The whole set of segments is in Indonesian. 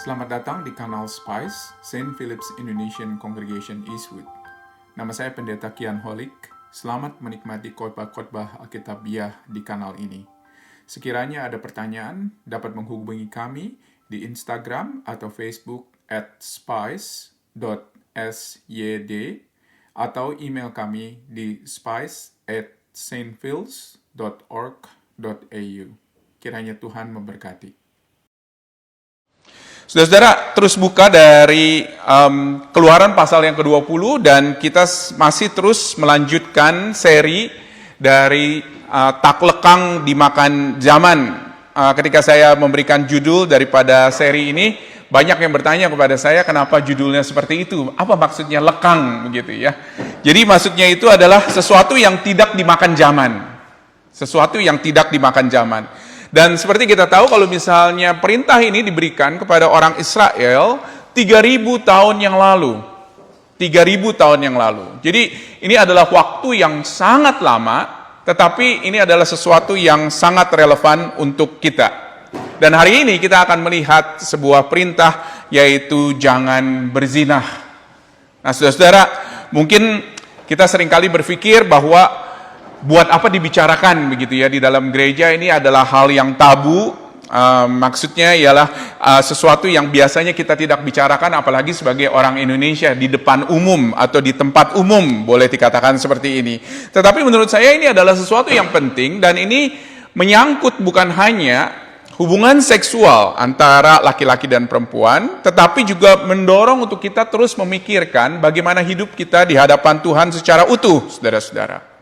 Selamat datang di kanal Spice, St. Philip's Indonesian Congregation Eastwood. Nama saya Pendeta Kian Holik. Selamat menikmati khotbah-khotbah Alkitabiah di kanal ini. Sekiranya ada pertanyaan, dapat menghubungi kami di Instagram atau Facebook @spice.syd atau email kami di spice@stphils.org.au. Kiranya Tuhan memberkati. Saudara-saudara, terus buka dari Keluaran pasal yang ke-20 dan kita masih terus melanjutkan seri dari tak lekang dimakan zaman. Ketika saya memberikan judul daripada seri ini, banyak yang bertanya kepada saya kenapa judulnya seperti itu, apa maksudnya lekang begitu ya. Jadi maksudnya itu adalah sesuatu yang tidak dimakan zaman. Sesuatu yang tidak dimakan zaman. Dan seperti kita tahu kalau misalnya perintah ini diberikan kepada orang Israel 3.000 tahun yang lalu. 3.000 tahun yang lalu. Jadi ini adalah waktu yang sangat lama, tetapi ini adalah sesuatu yang sangat relevan untuk kita. Dan hari ini kita akan melihat sebuah perintah, yaitu jangan berzinah. Nah saudara-saudara, mungkin kita seringkali berpikir bahwa buat apa dibicarakan begitu ya di dalam gereja, ini adalah hal yang tabu. Maksudnya ialah sesuatu yang biasanya kita tidak bicarakan, apalagi sebagai orang Indonesia di depan umum atau di tempat umum, boleh dikatakan seperti ini. Tetapi menurut saya ini adalah sesuatu yang penting, dan ini menyangkut bukan hanya hubungan seksual antara laki-laki dan perempuan, tetapi juga mendorong untuk kita terus memikirkan bagaimana hidup kita di hadapan Tuhan secara utuh, saudara-saudara.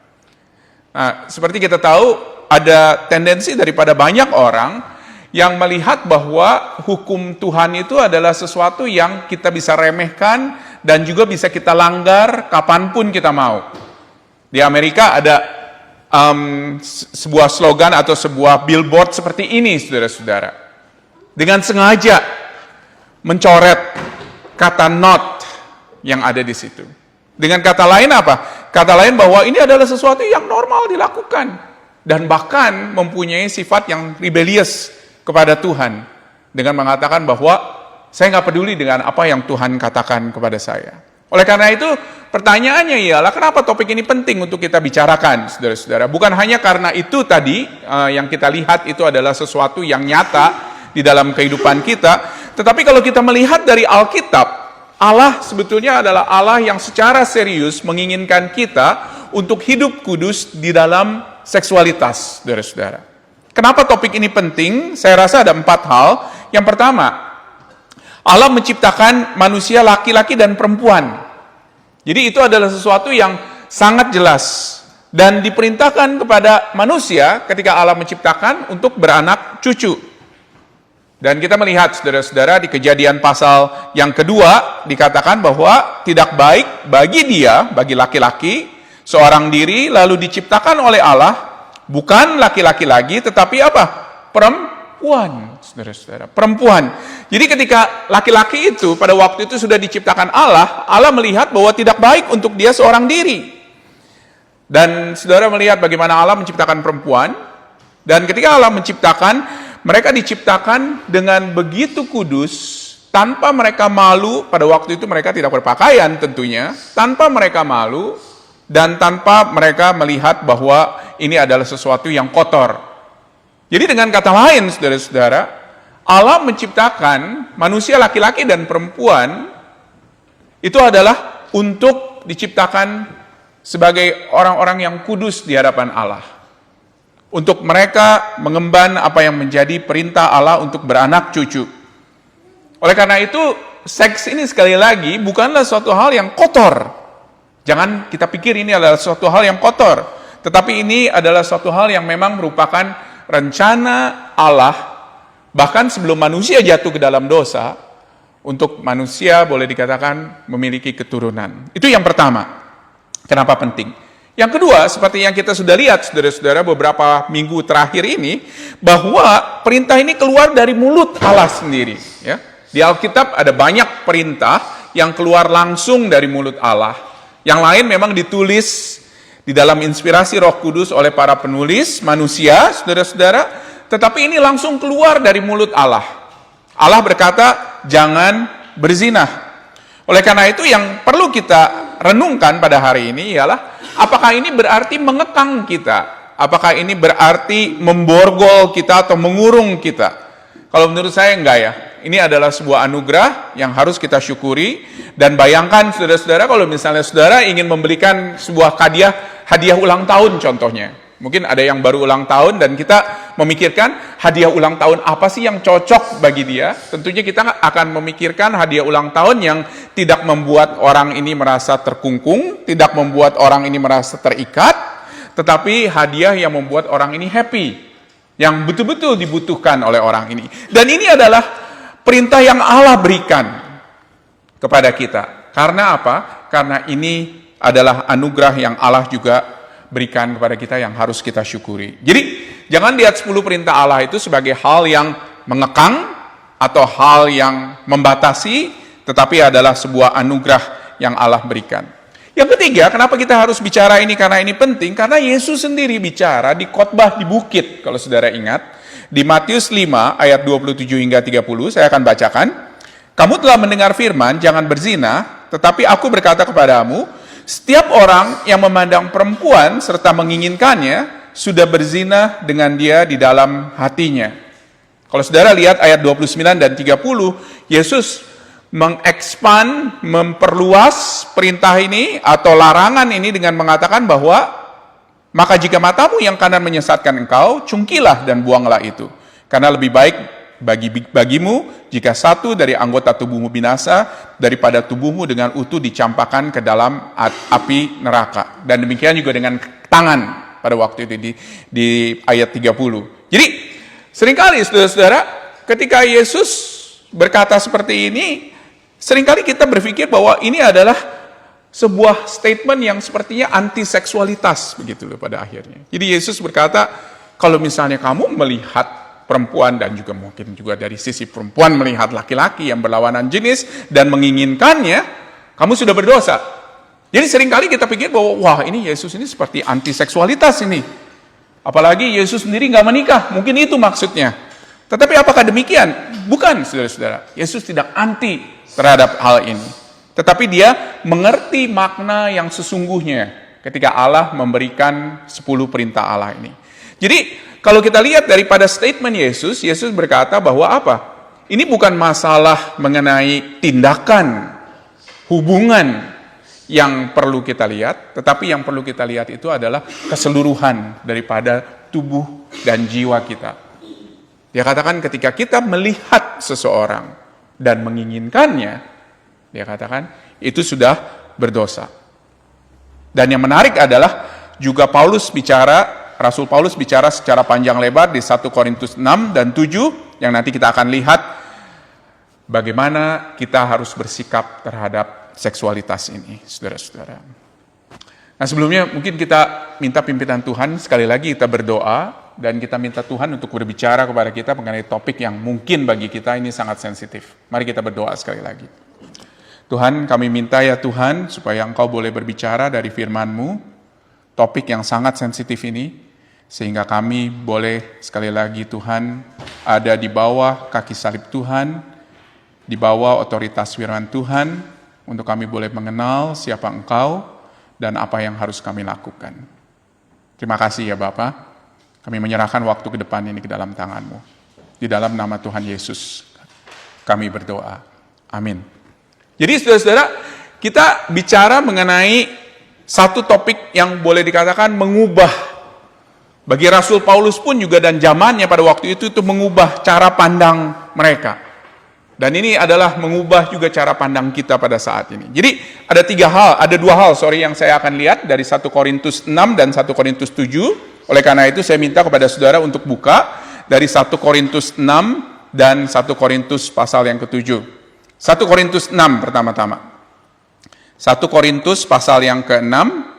Nah, seperti kita tahu, ada tendensi daripada banyak orang yang melihat bahwa hukum Tuhan itu adalah sesuatu yang kita bisa remehkan dan juga bisa kita langgar kapanpun kita mau. Di Amerika ada sebuah slogan atau sebuah billboard seperti ini, saudara-saudara. Dengan sengaja mencoret kata not yang ada di situ. Dengan kata lain apa? Kata lain bahwa ini adalah sesuatu yang normal dilakukan. Dan bahkan mempunyai sifat yang rebellious kepada Tuhan. Dengan mengatakan bahwa saya nggak peduli dengan apa yang Tuhan katakan kepada saya. Oleh karena itu, pertanyaannya ialah kenapa topik ini penting untuk kita bicarakan, saudara-saudara. Bukan hanya karena itu tadi, yang kita lihat itu adalah sesuatu yang nyata di dalam kehidupan kita. Tetapi kalau kita melihat dari Alkitab, Allah sebetulnya adalah Allah yang secara serius menginginkan kita untuk hidup kudus di dalam seksualitas, saudara-saudara. Kenapa topik ini penting? Saya rasa ada 4 hal. Yang pertama, Allah menciptakan manusia laki-laki dan perempuan. Jadi itu adalah sesuatu yang sangat jelas. Dan diperintahkan kepada manusia ketika Allah menciptakan untuk beranak cucu. Dan kita melihat, saudara-saudara, di Kejadian pasal yang kedua, dikatakan bahwa tidak baik bagi dia, bagi laki-laki, seorang diri, lalu diciptakan oleh Allah, bukan laki-laki lagi, tetapi apa? Perempuan, saudara-saudara, perempuan. Jadi ketika laki-laki itu, pada waktu itu sudah diciptakan Allah, Allah melihat bahwa tidak baik untuk dia seorang diri. Dan saudara melihat bagaimana Allah menciptakan perempuan, dan ketika Allah menciptakan, mereka diciptakan dengan begitu kudus, tanpa mereka malu. Pada waktu itu mereka tidak berpakaian tentunya, tanpa mereka malu, dan tanpa mereka melihat bahwa ini adalah sesuatu yang kotor. Jadi dengan kata lain, saudara-saudara, Allah menciptakan manusia laki-laki dan perempuan, itu adalah untuk diciptakan sebagai orang-orang yang kudus di hadapan Allah. Untuk mereka mengemban apa yang menjadi perintah Allah untuk beranak cucu. Oleh karena itu, seks ini sekali lagi bukanlah suatu hal yang kotor. Jangan kita pikir ini adalah suatu hal yang kotor. Tetapi ini adalah suatu hal yang memang merupakan rencana Allah. Bahkan sebelum manusia jatuh ke dalam dosa, untuk manusia boleh dikatakan memiliki keturunan. Itu yang pertama. Kenapa penting? Yang kedua, seperti yang kita sudah lihat, saudara-saudara, beberapa minggu terakhir ini, bahwa perintah ini keluar dari mulut Allah sendiri. Ya. Di Alkitab ada banyak perintah yang keluar langsung dari mulut Allah. Yang lain memang ditulis di dalam inspirasi Roh Kudus oleh para penulis manusia, saudara-saudara, tetapi ini langsung keluar dari mulut Allah. Allah berkata, jangan berzina. Oleh karena itu yang perlu kita renungkan pada hari ini ialah apakah ini berarti mengekang kita? Apakah ini berarti memborgol kita atau mengurung kita? Kalau menurut saya enggak ya. Ini adalah sebuah anugerah yang harus kita syukuri. Dan bayangkan saudara-saudara kalau misalnya saudara ingin memberikan sebuah hadiah ulang tahun contohnya. Mungkin ada yang baru ulang tahun dan kita memikirkan hadiah ulang tahun apa sih yang cocok bagi dia. Tentunya kita akan memikirkan hadiah ulang tahun yang tidak membuat orang ini merasa terkungkung, tidak membuat orang ini merasa terikat, tetapi hadiah yang membuat orang ini happy, yang betul-betul dibutuhkan oleh orang ini. Dan ini adalah perintah yang Allah berikan kepada kita. Karena apa? Karena ini adalah anugerah yang Allah juga berikan kepada kita yang harus kita syukuri. Jadi, jangan lihat 10 perintah Allah itu sebagai hal yang mengekang atau hal yang membatasi, tetapi adalah sebuah anugerah yang Allah berikan. Yang ketiga, kenapa kita harus bicara ini? Karena ini penting, karena Yesus sendiri bicara di khotbah di bukit, kalau saudara ingat. Di Matius 5 ayat 27 hingga 30, saya akan bacakan. Kamu telah mendengar firman, jangan berzina, tetapi aku berkata kepadamu, setiap orang yang memandang perempuan serta menginginkannya, sudah berzina dengan dia di dalam hatinya. Kalau saudara lihat ayat 29 dan 30, Yesus mengekspan, memperluas perintah ini atau larangan ini dengan mengatakan bahwa maka jika matamu yang kanan menyesatkan engkau, cungkilah dan buanglah itu. Karena lebih baik bagimu jika satu dari anggota tubuhmu binasa daripada tubuhmu dengan utuh dicampakkan ke dalam api neraka. Dan demikian juga dengan tangan pada waktu itu di ayat 30. Jadi seringkali saudara-saudara ketika Yesus berkata seperti ini, seringkali kita berpikir bahwa ini adalah sebuah statement yang sepertinya anti-seksualitas begitu loh pada akhirnya. Jadi Yesus berkata, kalau misalnya kamu melihat perempuan dan juga mungkin juga dari sisi perempuan melihat laki-laki yang berlawanan jenis dan menginginkannya, kamu sudah berdosa. Jadi seringkali kita pikir bahwa wah ini Yesus ini seperti anti-seksualitas ini. Apalagi Yesus sendiri nggak menikah, mungkin itu maksudnya. Tetapi apakah demikian? Bukan saudara-saudara. Yesus tidak anti terhadap hal ini. Tetapi dia mengerti makna yang sesungguhnya ketika Allah memberikan 10 perintah Allah ini. Jadi kalau kita lihat daripada statement Yesus, Yesus berkata bahwa apa? Ini bukan masalah mengenai tindakan, hubungan yang perlu kita lihat, tetapi yang perlu kita lihat itu adalah keseluruhan daripada tubuh dan jiwa kita. Dia katakan ketika kita melihat seseorang dan menginginkannya, dia katakan, itu sudah berdosa. Dan yang menarik adalah, juga Rasul Paulus bicara secara panjang lebar di 1 Korintus 6 dan 7, yang nanti kita akan lihat bagaimana kita harus bersikap terhadap seksualitas ini, saudara-saudara. Nah sebelumnya mungkin kita minta pimpinan Tuhan, sekali lagi kita berdoa, dan kita minta Tuhan untuk berbicara kepada kita mengenai topik yang mungkin bagi kita ini sangat sensitif. Mari kita berdoa sekali lagi. Tuhan, kami minta ya Tuhan, supaya Engkau boleh berbicara dari firman-Mu, topik yang sangat sensitif ini, sehingga kami boleh sekali lagi Tuhan, ada di bawah kaki salib Tuhan, di bawah otoritas firman Tuhan, untuk kami boleh mengenal siapa Engkau, dan apa yang harus kami lakukan. Terima kasih ya Bapa, kami menyerahkan waktu ke depan ini ke dalam tangan-Mu. Di dalam nama Tuhan Yesus, kami berdoa. Amin. Jadi saudara-saudara, kita bicara mengenai satu topik yang boleh dikatakan mengubah. Bagi Rasul Paulus pun juga dan zamannya pada waktu itu mengubah cara pandang mereka. Dan ini adalah mengubah juga cara pandang kita pada saat ini. Jadi ada dua hal yang saya akan lihat dari 1 Korintus 6 dan 1 Korintus 7. Oleh karena itu saya minta kepada saudara untuk buka dari 1 Korintus 6 dan 1 Korintus pasal yang ke-7. 1 Korintus 6 pertama-tama. 1 Korintus pasal yang ke-6.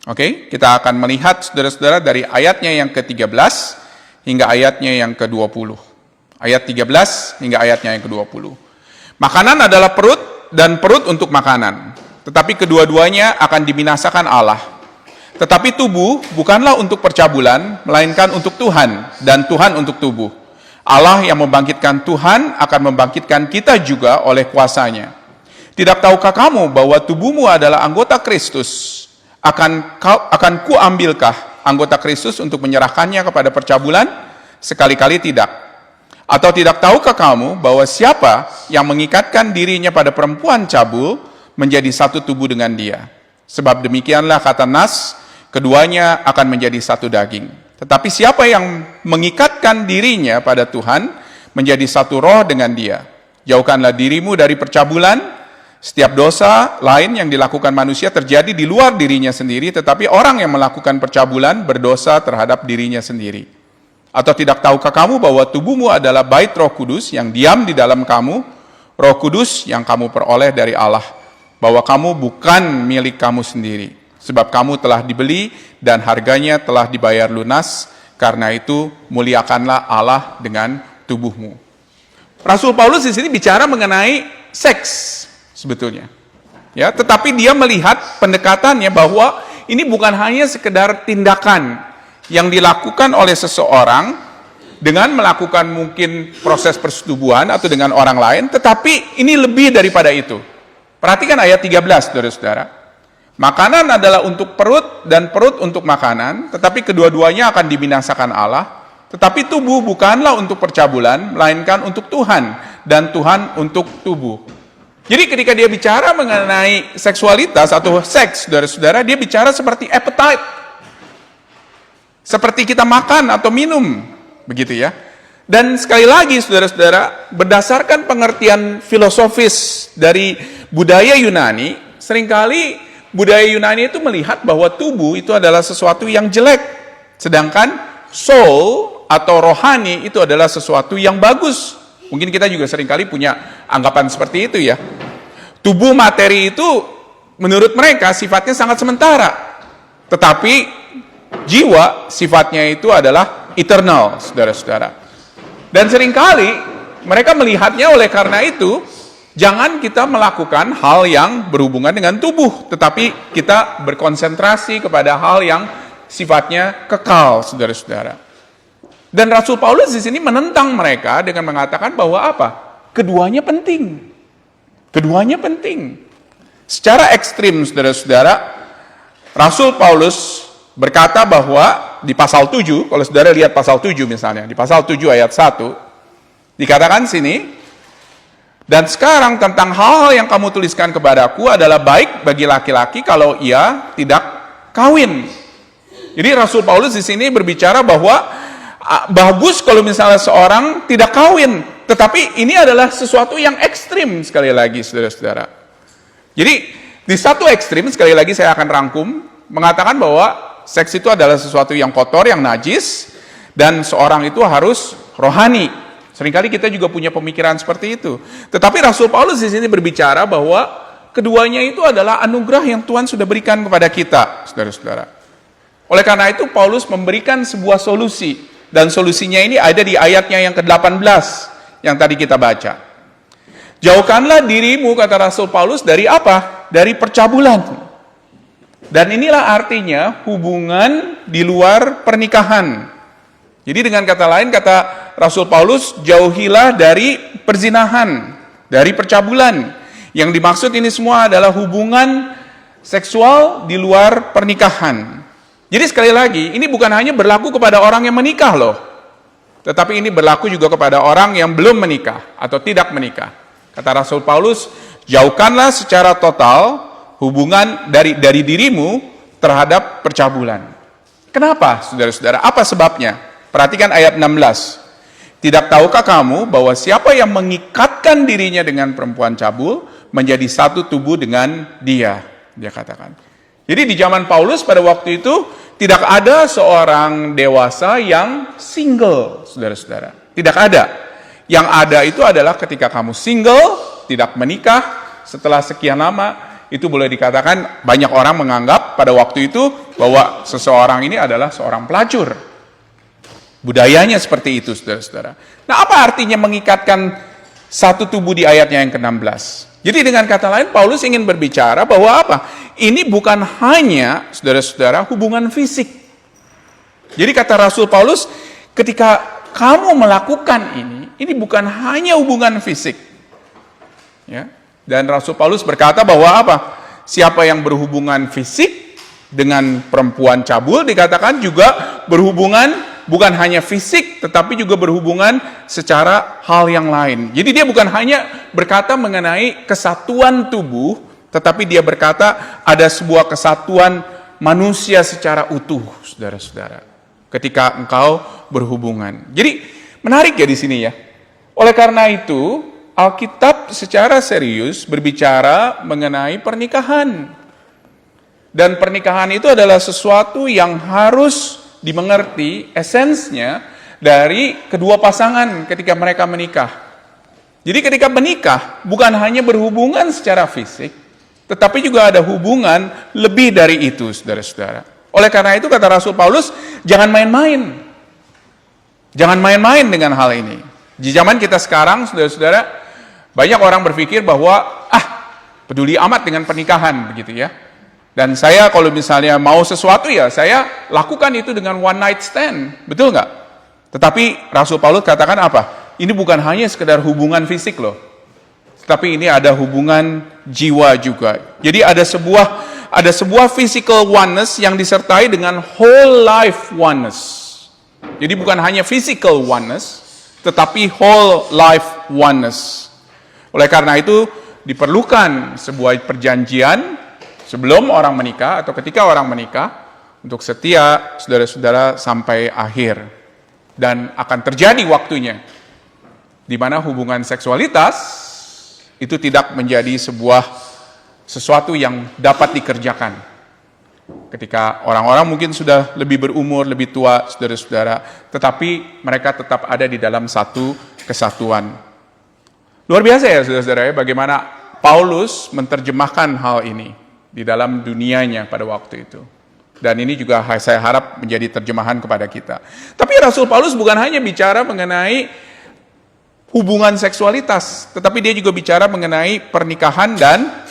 Oke, kita akan melihat saudara-saudara dari ayatnya yang ke-13 hingga ayatnya yang ke-20. Ayat 13 hingga ayatnya yang ke-20. Makanan adalah perut dan perut untuk makanan. Tetapi kedua-duanya akan dibinasakan Allah. Tetapi tubuh bukanlah untuk percabulan, melainkan untuk Tuhan dan Tuhan untuk tubuh. Allah yang membangkitkan Tuhan akan membangkitkan kita juga oleh kuasa-Nya. Tidak tahukah kamu bahwa tubuhmu adalah anggota Kristus? Akan kuambilkah anggota Kristus untuk menyerahkannya kepada percabulan? Sekali-kali tidak. Atau tidak tahukah kamu bahwa siapa yang mengikatkan dirinya pada perempuan cabul menjadi satu tubuh dengan dia? Sebab demikianlah kata Nas, keduanya akan menjadi satu daging. Tetapi siapa yang mengikatkan dirinya pada Tuhan menjadi satu roh dengan dia. Jauhkanlah dirimu dari percabulan. Setiap dosa lain yang dilakukan manusia terjadi di luar dirinya sendiri, tetapi orang yang melakukan percabulan berdosa terhadap dirinya sendiri. Atau tidak tahukah kamu bahwa tubuhmu adalah bait Roh Kudus yang diam di dalam kamu, Roh Kudus yang kamu peroleh dari Allah, bahwa kamu bukan milik kamu sendiri, sebab kamu telah dibeli dan harganya telah dibayar lunas. Karena itu muliakanlah Allah dengan tubuhmu. Rasul Paulus di sini bicara mengenai seks sebetulnya, ya. Tetapi dia melihat pendekatannya bahwa ini bukan hanya sekedar tindakan yang dilakukan oleh seseorang dengan melakukan mungkin proses persetubuhan atau dengan orang lain, tetapi ini lebih daripada itu. Perhatikan ayat 13, saudara-saudara. Makanan adalah untuk perut dan perut untuk makanan, tetapi kedua-duanya akan dibinasakan Allah. Tetapi tubuh bukanlah untuk percabulan, melainkan untuk Tuhan, dan Tuhan untuk tubuh. Jadi ketika dia bicara mengenai seksualitas atau seks, saudara-saudara, dia bicara seperti appetite. Seperti kita makan atau minum, begitu ya. Dan sekali lagi, saudara-saudara, berdasarkan pengertian filosofis dari budaya Yunani, seringkali budaya Yunani itu melihat bahwa tubuh itu adalah sesuatu yang jelek. Sedangkan soul atau rohani itu adalah sesuatu yang bagus. Mungkin kita juga seringkali punya anggapan seperti itu ya. Tubuh materi itu menurut mereka sifatnya sangat sementara. Tetapi jiwa sifatnya itu adalah eternal, saudara-saudara. Dan seringkali mereka melihatnya oleh karena itu, jangan kita melakukan hal yang berhubungan dengan tubuh, tetapi kita berkonsentrasi kepada hal yang sifatnya kekal, saudara-saudara. Dan Rasul Paulus di sini menentang mereka dengan mengatakan bahwa apa? Keduanya penting. Keduanya penting. Secara ekstrim, saudara-saudara, Rasul Paulus berkata bahwa di pasal 7, kalau saudara lihat pasal 7 misalnya, di pasal 7 ayat 1, dikatakan sini, dan sekarang tentang hal yang kamu tuliskan kepadaku adalah baik bagi laki-laki kalau ia tidak kawin. Jadi Rasul Paulus di sini berbicara bahwa bagus kalau misalnya seorang tidak kawin, tetapi ini adalah sesuatu yang ekstrim sekali lagi, saudara-saudara. Jadi di satu ekstrim, sekali lagi saya akan rangkum, mengatakan bahwa seks itu adalah sesuatu yang kotor, yang najis, dan seorang itu harus rohani. Seringkali kita juga punya pemikiran seperti itu. Tetapi Rasul Paulus di sini berbicara bahwa keduanya itu adalah anugerah yang Tuhan sudah berikan kepada kita, saudara-saudara. Oleh karena itu Paulus memberikan sebuah solusi. Dan solusinya ini ada di ayatnya yang ke-18 yang tadi kita baca. Jauhkanlah dirimu, kata Rasul Paulus, dari apa? Dari percabulan. Dan inilah artinya hubungan di luar pernikahan. Jadi dengan kata lain, kata Rasul Paulus, jauhilah dari perzinahan, dari percabulan. Yang dimaksud ini semua adalah hubungan seksual di luar pernikahan. Jadi sekali lagi, ini bukan hanya berlaku kepada orang yang menikah loh. Tetapi ini berlaku juga kepada orang yang belum menikah atau tidak menikah. Kata Rasul Paulus, jauhkanlah secara total hubungan dari dirimu terhadap percabulan. Kenapa, saudara-saudara? Apa sebabnya? Perhatikan ayat 16. Tidak tahukah kamu bahwa siapa yang mengikatkan dirinya dengan perempuan cabul menjadi satu tubuh dengan dia? Dia katakan. Jadi di zaman Paulus pada waktu itu tidak ada seorang dewasa yang single, saudara-saudara. Tidak ada. Yang ada itu adalah ketika kamu single, tidak menikah, setelah sekian lama, itu boleh dikatakan banyak orang menganggap pada waktu itu bahwa seseorang ini adalah seorang pelacur. Budayanya seperti itu, saudara-saudara. Nah, apa artinya mengikatkan satu tubuh di ayatnya yang ke-16? Jadi dengan kata lain, Paulus ingin berbicara bahwa apa? Ini bukan hanya, saudara-saudara, hubungan fisik. Jadi kata Rasul Paulus, ketika kamu melakukan ini bukan hanya hubungan fisik. Ya. Dan Rasul Paulus berkata bahwa apa? Siapa yang berhubungan fisik dengan perempuan cabul dikatakan juga berhubungan bukan hanya fisik, tetapi juga berhubungan secara hal yang lain. Jadi dia bukan hanya berkata mengenai kesatuan tubuh, tetapi dia berkata ada sebuah kesatuan manusia secara utuh, saudara-saudara. Ketika engkau berhubungan. Jadi menarik ya di sini ya. Oleh karena itu, Alkitab secara serius berbicara mengenai pernikahan. Dan pernikahan itu adalah sesuatu yang harus dimengerti esensnya dari kedua pasangan ketika mereka menikah. Jadi ketika menikah bukan hanya berhubungan secara fisik, tetapi juga ada hubungan lebih dari itu, saudara-saudara. Oleh karena itu kata Rasul Paulus, jangan main-main. Jangan main-main dengan hal ini. Di zaman kita sekarang, saudara-saudara, banyak orang berpikir bahwa, peduli amat dengan pernikahan, begitu ya. Dan saya kalau misalnya mau sesuatu ya, saya lakukan itu dengan one night stand. Betul nggak? Tetapi Rasul Paulus katakan apa? Ini bukan hanya sekedar hubungan fisik loh. Tapi ini ada hubungan jiwa juga. Jadi ada sebuah physical oneness yang disertai dengan whole life oneness. Jadi bukan hanya physical oneness, tetapi whole life oneness. Oleh karena itu diperlukan sebuah perjanjian sebelum orang menikah atau ketika orang menikah untuk setia saudara-saudara sampai akhir. Dan akan terjadi waktunya di mana hubungan seksualitas itu tidak menjadi sesuatu yang dapat dikerjakan. Ketika orang-orang mungkin sudah lebih berumur, lebih tua, saudara-saudara, tetapi mereka tetap ada di dalam satu kesatuan. Luar biasa ya saudara-saudara, bagaimana Paulus menerjemahkan hal ini di dalam dunianya pada waktu itu. Dan ini juga saya harap menjadi terjemahan kepada kita. Tapi Rasul Paulus bukan hanya bicara mengenai hubungan seksualitas, tetapi dia juga bicara mengenai pernikahan dan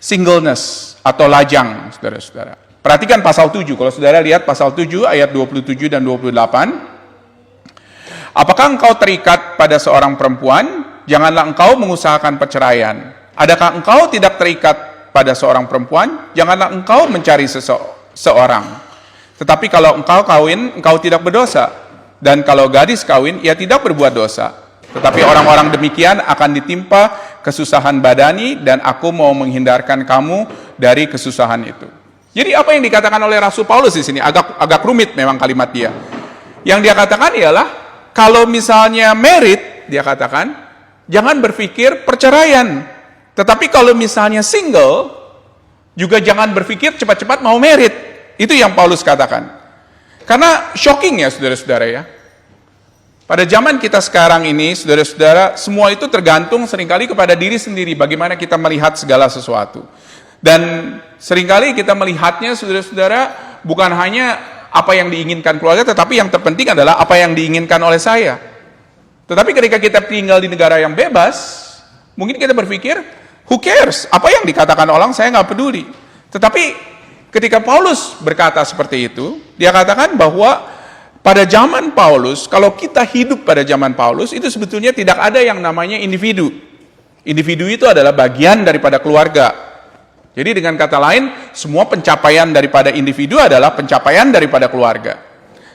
singleness atau lajang, saudara-saudara. Perhatikan pasal 7, kalau saudara lihat pasal 7 ayat 27 dan 28. Apakah engkau terikat pada seorang perempuan? Janganlah engkau mengusahakan perceraian. Adakah engkau tidak terikat pada seorang perempuan? Janganlah engkau mencari seorang. Tetapi kalau engkau kawin, engkau tidak berdosa. Dan kalau gadis kawin, ia tidak berbuat dosa. Tetapi orang-orang demikian akan ditimpa kesusahan badani dan aku mau menghindarkan kamu dari kesusahan itu. Jadi apa yang dikatakan oleh Rasul Paulus di sini agak rumit memang kalimat dia. Yang dia katakan ialah kalau misalnya married, dia katakan jangan berpikir perceraian. Tetapi kalau misalnya single, juga jangan berpikir cepat-cepat mau married. Itu yang Paulus katakan. Karena shocking ya saudara-saudara ya. Pada zaman kita sekarang ini, saudara-saudara, semua itu tergantung seringkali kepada diri sendiri, bagaimana kita melihat segala sesuatu. Dan seringkali kita melihatnya, saudara-saudara, bukan hanya apa yang diinginkan keluarga, tetapi yang terpenting adalah apa yang diinginkan oleh saya. Tetapi ketika kita tinggal di negara yang bebas, mungkin kita berpikir, who cares? Apa yang dikatakan orang, saya nggak peduli. Tetapi ketika Paulus berkata seperti itu, dia katakan bahwa pada zaman Paulus, kalau kita hidup pada zaman Paulus, itu sebetulnya tidak ada yang namanya individu. Individu itu adalah bagian daripada keluarga. Jadi dengan kata lain, semua pencapaian daripada individu adalah pencapaian daripada keluarga.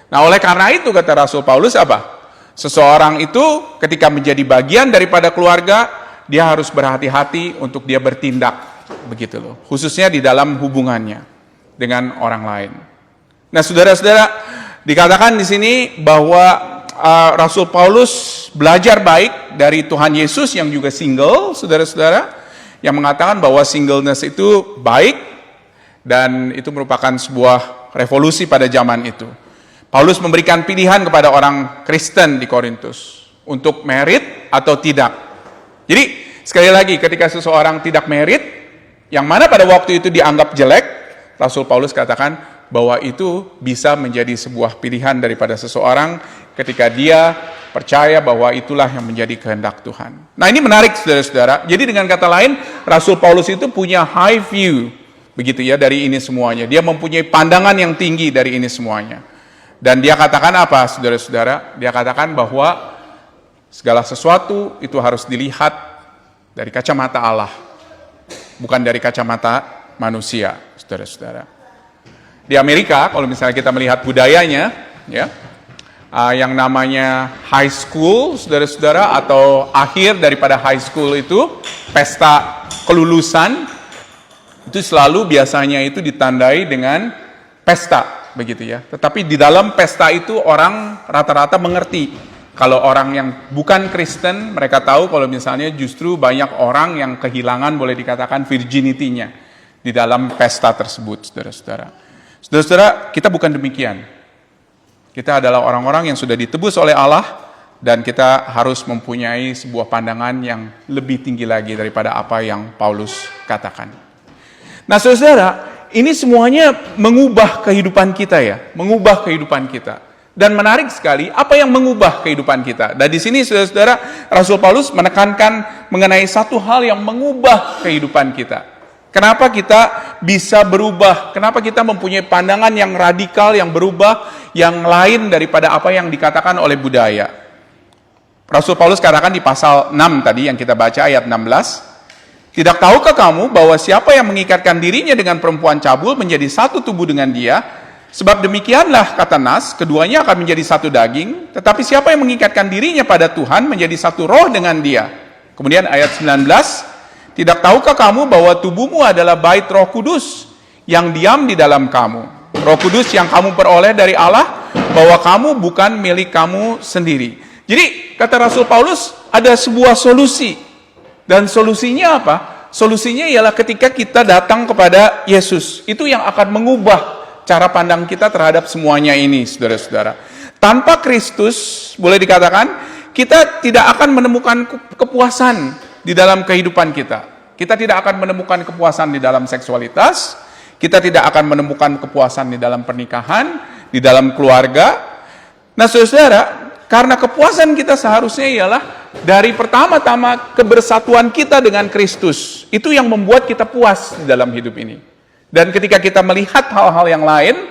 Nah oleh karena itu kata Rasul Paulus apa? Seseorang itu ketika menjadi bagian daripada keluarga, dia harus berhati-hati untuk dia bertindak. Begitu loh. Khususnya di dalam hubungannya dengan orang lain. Nah saudara-saudara, dikatakan di sini bahwa Rasul Paulus belajar baik dari Tuhan Yesus yang juga single, saudara-saudara, yang mengatakan bahwa singleness itu baik dan itu merupakan sebuah revolusi pada zaman itu. Paulus memberikan pilihan kepada orang Kristen di Korintus untuk married atau tidak. Jadi sekali lagi ketika seseorang tidak married, yang mana pada waktu itu dianggap jelek, Rasul Paulus katakan bahwa itu bisa menjadi sebuah pilihan daripada seseorang ketika dia percaya bahwa itulah yang menjadi kehendak Tuhan. Nah ini menarik saudara-saudara. Jadi dengan kata lain, Rasul Paulus itu punya high view, begitu ya, dari ini semuanya. Dia mempunyai pandangan yang tinggi dari ini semuanya. Dan dia katakan apa, saudara-saudara? Dia katakan bahwa segala sesuatu itu harus dilihat dari kacamata Allah, bukan dari kacamata manusia, saudara-saudara. Di Amerika, kalau misalnya kita melihat budayanya, ya, yang namanya high school, saudara-saudara, atau akhir daripada high school itu, pesta kelulusan, itu selalu biasanya itu ditandai dengan pesta, begitu ya. Tetapi di dalam pesta itu orang rata-rata mengerti. Kalau orang yang bukan Kristen, mereka tahu kalau misalnya justru banyak orang yang kehilangan, boleh dikatakan, virginity-nya di dalam pesta tersebut, saudara-saudara. Saudara-saudara, kita bukan demikian. Kita adalah orang-orang yang sudah ditebus oleh Allah, dan kita harus mempunyai sebuah pandangan yang lebih tinggi lagi daripada apa yang Paulus katakan. Nah, saudara, ini semuanya mengubah kehidupan kita ya, mengubah kehidupan kita. Dan menarik sekali, apa yang mengubah kehidupan kita? Dan di sini, saudara-saudara, Rasul Paulus menekankan mengenai satu hal yang mengubah kehidupan kita. Kenapa kita bisa berubah? Kenapa kita mempunyai pandangan yang radikal, yang berubah, yang lain daripada apa yang dikatakan oleh budaya? Rasul Paulus katakan di pasal 6 tadi yang kita baca ayat 16, tidak tahukah kamu bahwa siapa yang mengikatkan dirinya dengan perempuan cabul menjadi satu tubuh dengan dia? Sebab demikianlah kata Nas, keduanya akan menjadi satu daging. Tetapi siapa yang mengikatkan dirinya pada Tuhan menjadi satu roh dengan dia. Kemudian ayat 19, tidak tahukah kamu bahwa tubuhmu adalah bait Roh Kudus yang diam di dalam kamu. Roh Kudus yang kamu peroleh dari Allah, bahwa kamu bukan milik kamu sendiri. Jadi kata Rasul Paulus ada sebuah solusi. Dan solusinya apa? Solusinya ialah ketika kita datang kepada Yesus. Itu yang akan mengubah cara pandang kita terhadap semuanya ini, saudara-saudara. Tanpa Kristus, boleh dikatakan, kita tidak akan menemukan kepuasan di dalam kehidupan kita. Kita tidak akan menemukan kepuasan di dalam seksualitas, kita tidak akan menemukan kepuasan di dalam pernikahan, di dalam keluarga. Nah, saudara, karena kepuasan kita seharusnya ialah dari pertama-tama kebersatuan kita dengan Kristus. Itu yang membuat kita puas di dalam hidup ini. Dan ketika kita melihat hal-hal yang lain,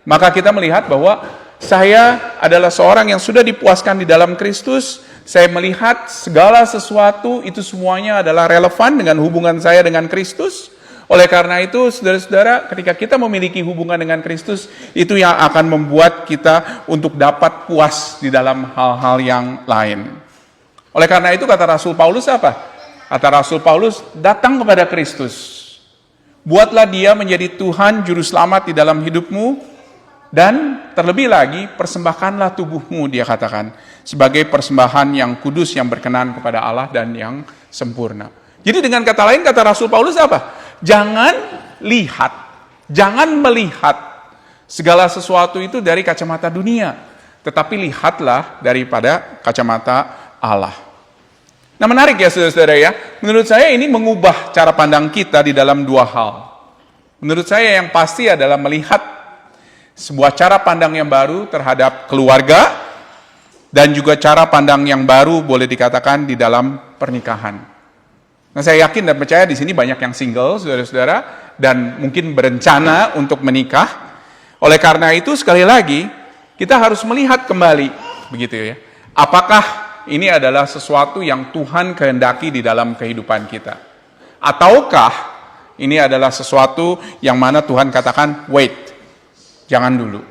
maka kita melihat bahwa saya adalah seorang yang sudah dipuaskan di dalam Kristus. Saya melihat segala sesuatu itu semuanya adalah relevan dengan hubungan saya dengan Kristus. Oleh karena itu, saudara-saudara, ketika kita memiliki hubungan dengan Kristus, itu yang akan membuat kita untuk dapat puas di dalam hal-hal yang lain. Oleh karena itu, kata Rasul Paulus apa? Kata Rasul Paulus, datang kepada Kristus. Buatlah dia menjadi Tuhan Juru Selamat di dalam hidupmu, dan terlebih lagi, persembahkanlah tubuhmu, dia katakan, sebagai persembahan yang kudus, yang berkenan kepada Allah, dan yang sempurna. Jadi dengan kata lain, kata Rasul Paulus apa? Jangan lihat, jangan melihat segala sesuatu itu dari kacamata dunia, tetapi lihatlah daripada kacamata Allah. Nah, menarik ya saudara-saudara ya. Menurut saya ini mengubah cara pandang kita di dalam dua hal. Menurut saya yang pasti adalah melihat sebuah cara pandang yang baru terhadap keluarga, dan juga cara pandang yang baru boleh dikatakan di dalam pernikahan. Nah, saya yakin dan percaya di sini banyak yang single, saudara-saudara, dan mungkin berencana untuk menikah. Oleh karena itu, sekali lagi, kita harus melihat kembali, begitu ya. Apakah ini adalah sesuatu yang Tuhan kehendaki di dalam kehidupan kita? Ataukah ini adalah sesuatu yang mana Tuhan katakan, wait, jangan dulu.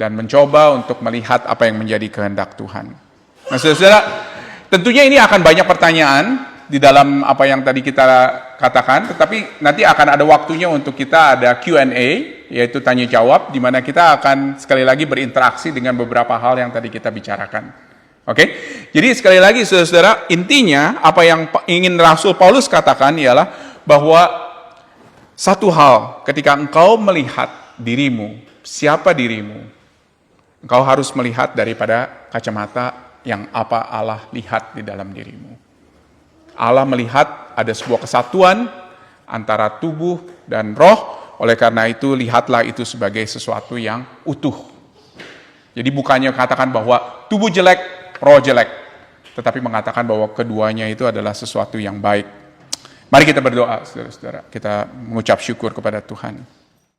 Dan mencoba untuk melihat apa yang menjadi kehendak Tuhan. Nah, saudara-saudara, tentunya ini akan banyak pertanyaan di dalam apa yang tadi kita katakan, tetapi nanti akan ada waktunya untuk kita ada Q&A, yaitu tanya jawab, di mana kita akan sekali lagi berinteraksi dengan beberapa hal yang tadi kita bicarakan. Oke, jadi sekali lagi saudara-saudara, intinya apa yang ingin Rasul Paulus katakan ialah bahwa satu hal, ketika engkau melihat dirimu, siapa dirimu, engkau harus melihat daripada kacamata yang apa Allah lihat di dalam dirimu. Allah melihat ada sebuah kesatuan antara tubuh dan roh, oleh karena itu lihatlah itu sebagai sesuatu yang utuh. Jadi bukannya katakan bahwa tubuh jelek, roh jelek, tetapi mengatakan bahwa keduanya itu adalah sesuatu yang baik. Mari kita berdoa, saudara-saudara. Kita mengucap syukur kepada Tuhan.